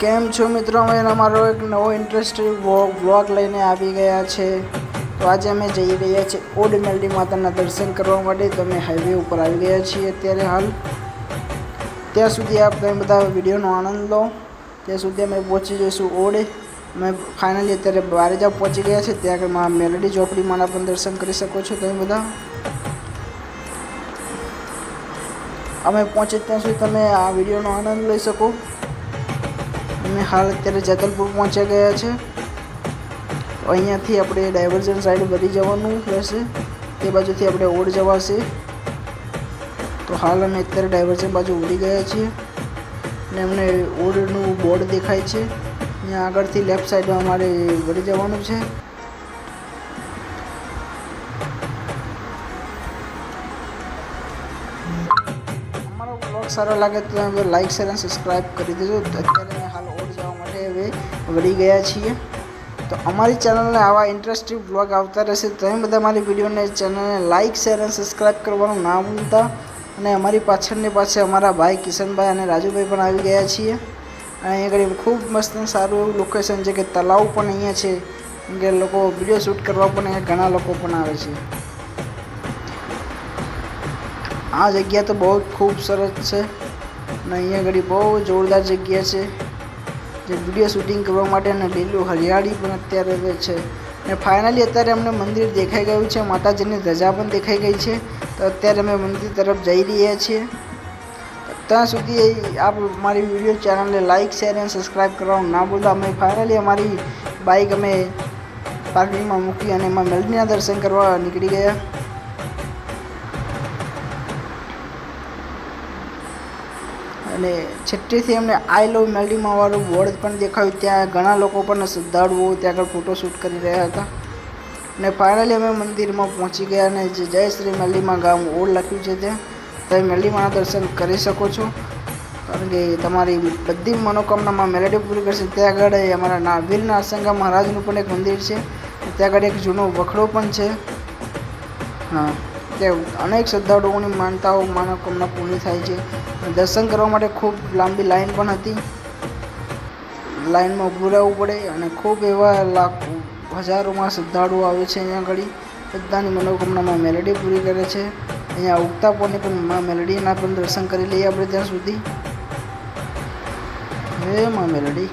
કેમ છો મિત્રો, અમે અમારો એક નવો ઇન્ટરેસ્ટિંગ વ્લોગ લઈને આવી ગયા છે। તો આજે અમે જઈ રહ્યા છીએ ઓડ મેલડી માતાના દર્શન કરવા માટે। તો અમે હાઈવે ઉપર આવી ગયા છીએ અત્યારે હાલ। ત્યાં સુધી આપ તમે બધા વિડીયોનો આનંદ લો। ત્યાં સુધી અમે પહોંચી જઈશું ઓડ। અમે ફાઇનલી અત્યારે બારેજા પહોંચી ગયા છે। ત્યાં આગળ માં મેલડી ચોકડીમાંના પણ દર્શન કરી શકો છો તમે બધા। અમે પહોંચે ત્યાં સુધી તમે આ વિડીયોનો આનંદ લઈ શકો। અમે હાલ અત્યારે જેતલપુર પહોંચ્યા ગયા છે। અહીંયાથી આપણે ડાયવર્ઝન સાઈડ વળી જવાનું રહેશે। તે બાજુથી આપણે ઓડ જવાશે। તો હાલ અમે અત્યારે ડાયવર્ઝન બાજુ વળી ગયા છીએ અને અમને ઓડનું બોર્ડ દેખાય છે। અહીંયા આગળથી લેફ્ટ સાઈડમાં અમારે વળી જવાનું છે। અમારો બ્લોગ સારો લાગે તો તમે લાઈક શેર અને સબસ્ક્રાઈબ કરી દેજો। અત્યારે હાલ ઓડ જવા માટે હવે વળી ગયા છીએ। તો અમારી ચેનલને આવા ઇન્ટરેસ્ટિંગ બ્લોગ આવતા રહેશે। તમે બધા મારી વિડીયોને ચેનલને લાઈક શેર અને સબસ્ક્રાઈબ કરવાનું ના ભૂલતા। અને અમારી પાછળની પાસે અમારા ભાઈ કિશનભાઈ અને રાજુભાઈ પણ આવી ગયા છીએ। અહીંયા આગળ ખૂબ મસ્ત સારું એવું લોકેશન છે કે તળાવ પણ અહીંયા છે કે લોકો વિડીયો શૂટ કરવા પણ અહીંયા ઘણા લોકો પણ આવે છે। આ જગ્યા તો બહુ ખૂબ સરસ છે અને અહીંયા આગળ બહુ જોરદાર જગ્યા છે જે વિડીયો શૂટિંગ કરવા માટે। અને લીલું હરિયાળી પણ અત્યારે છે અને ફાઇનલી અત્યારે અમને મંદિર દેખાઈ ગયું છે। માતાજીની ધજા પણ દેખાઈ ગઈ છે। તો અત્યારે અમે મંદિર તરફ જઈ રહ્યા છીએ। ત્યાં સુધી આપ મારી વિડીયો ચેનલને લાઈક શેર અને સબસ્ક્રાઈબ કરવાનું ના ભૂલતા। અમે ફાઇનલી અમારી બાઇક અમે પાર્કિંગમાં મૂકી અને એમાં મેલડીના દર્શન કરવા નીકળી ગયા। અને છેટ્ટીથી અમને આઈ લવ મેલડીમાં વાળું બોર્ડ પણ દેખાયું। ત્યાં ઘણા લોકો પણ શ્રદ્ધાળુઓ ત્યાં આગળ ફોટોશૂટ કરી રહ્યા હતા। અને ફાઇનલી અમે મંદિરમાં પહોંચી ગયા અને જે જય શ્રી મેલડીમાં ગામ ઓડ લખ્યું છે ત્યાં તમે મેલડીમાંના દર્શન કરી શકો છો। કારણ કે તમારી બધી મનોકામનામાં મેલડી પૂરી કરશે। ત્યાં આગળ અમારા વીર નારસંગા મહારાજનું પણ એક મંદિર છે। ત્યાં આગળ એક જૂનો વખડો પણ છે। હા, ત્યાં અનેક શ્રદ્ધાળુઓની માનતાઓ મનોકામના પૂરી થાય છે। દર્શન કરવા માટે ખૂબ લાંબી લાઈન પણ હતી। લાઈનમાં ઊભું રહેવું પડે અને ખૂબ એવા હજારોમાં શ્રદ્ધાળુઓ આવે છે અહીંયા આગળ। બધાની મનોકામનામાં મેલડી પૂરી કરે છે। અહીંયા ઉગતા પોને પણ માં મેલડીના પણ દર્શન કરી લઈએ આપણે ત્યાં સુધી। હે માં મેલડી,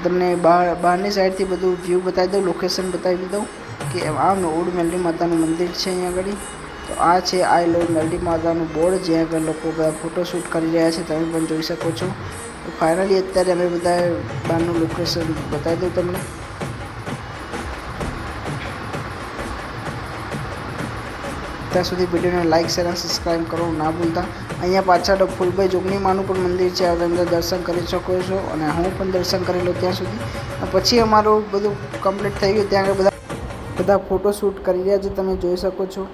તમને બહારની સાઈડથી બધું વ્યૂ બતાવી દઉં, લોકેશન બતાવી દઉં કે આ ઓડ મેલડી માતાનું મંદિર છે અહીંયા આગળ। તો આ છે આઈ લવ મેલડી માતાનું બોર્ડ જ્યાં આગળ લોકો બધા ફોટોશૂટ કરી રહ્યા છે તમે પણ જોઈ શકો છો। તો ફાઇનલી અત્યારે અમે બધા બહારનું લોકેશન બતાવી દઉં તમને। ત્યાં સુધી વિડીયોને લાઈક શેર અને સબસ્ક્રાઈબ કરવાનું ના ભૂલતા। અહીંયા પાછળ ફૂલભાઈ જોગણી માનું પણ મંદિર છે, તમે દર્શન કરી શકો છો અને હું પણ દર્શન કરી લઉં ત્યાં સુધી। પછી અમારું બધું કમ્પ્લીટ થઈ ગયું। ત્યાં આગળ બધા ફોટોશૂટ કરી રહ્યા છે તમે જોઈ શકો છો।